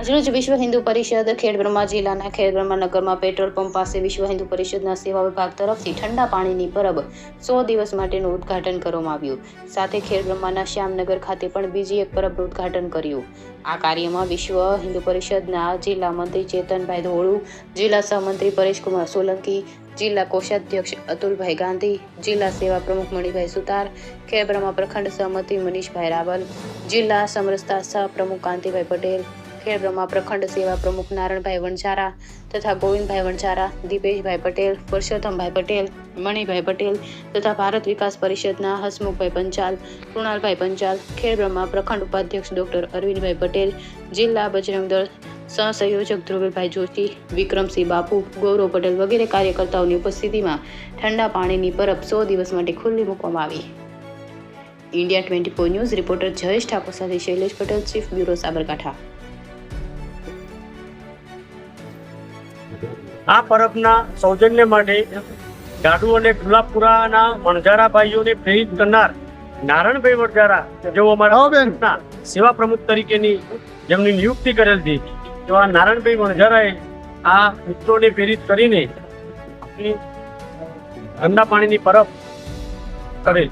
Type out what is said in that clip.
આજરોજ વિશ્વ હિન્દુ પરિષદ ખેડબ્રહ્મા જિલ્લાના ખેડબ્રહ્મા નગરમાં પેટ્રોલ પંપ પાસે વિશ્વ હિન્દુ પરિષદના સેવા વિભાગ તરફથી ઠંડા પાણીની પરબ 100 દિવસ માટેનું ઉદ્ઘાટન કરવામાં આવ્યું. સાથે ખેડબ્રહ્માના શ્યામનગર ખાતે પણ બીજી એક પરબનું ઉદ્ઘાટન કર્યું. આ કાર્યમાં વિશ્વ હિન્દુ પરિષદના જિલ્લા મંત્રી ચેતનભાઈ ધોળુ, જિલ્લા સહમંત્રી પરેશકુમાર સોલંકી, જિલ્લા કોષાધ્યક્ષ અતુલભાઈ ગાંધી, જિલ્લા સેવા પ્રમુખ મણિભાઈ સુતાર, ખેડબ્રહ્મા પ્રખંડ સહમંત્રી મનીષભાઈ રાવલ, જિલ્લા સમરસતા સહ પ્રમુખ કાંતિભાઈ પટેલ, ખેડબ્રહ્મા પ્રખંડ સેવા પ્રમુખ નારણભાઈ વણઝારા તથા ગોવિંદભાઈ વણઝારા, દીપેશભાઈ પટેલ, પુરુષોત્તમભાઈ પટેલ, મણિભાઈ પટેલ તથા ભારત વિકાસ પરિષદના હસમુખભાઈ પંચાલ, કૃણાલભાઈ પંચાલ, ખેડબ્રહ્મા પ્રખંડ ઉપાધ્યક્ષ ડોક્ટર અરવિંદભાઈ પટેલ, જિલ્લા બજરંગ દળ સહસંયોજક ધ્રુવીભાઈ જોશી, વિક્રમસિંહ બાપુ, ગૌરવ પટેલ વગેરે કાર્યકર્તાઓની ઉપસ્થિતિમાં ઠંડા પાણીની પરબ 100 દિવસ માટે ખુલ્લી મૂકવામાં આવી. India 24 news reporter Jayesh Thakor સાથે શૈલેષ પટેલ, ચીફ બ્યુરો સાબરકાંઠા. આ પરબના સૌજન્ય માટે ગાડુ અને ગુલાબપુરાના વણઝારા ભાઈઓને પ્રેરિત કરનાર નારણભાઈ વણઝારા, જેઓ અમારા સેવા પ્રમુખ તરીકેની જેમની નિયુક્તિ કરેલ હતી, એવા નારણભાઈ વણઝારાએ આ મિત્રોને પ્રેરિત કરીને ઠંડા પાણીની પરબ કરેલ.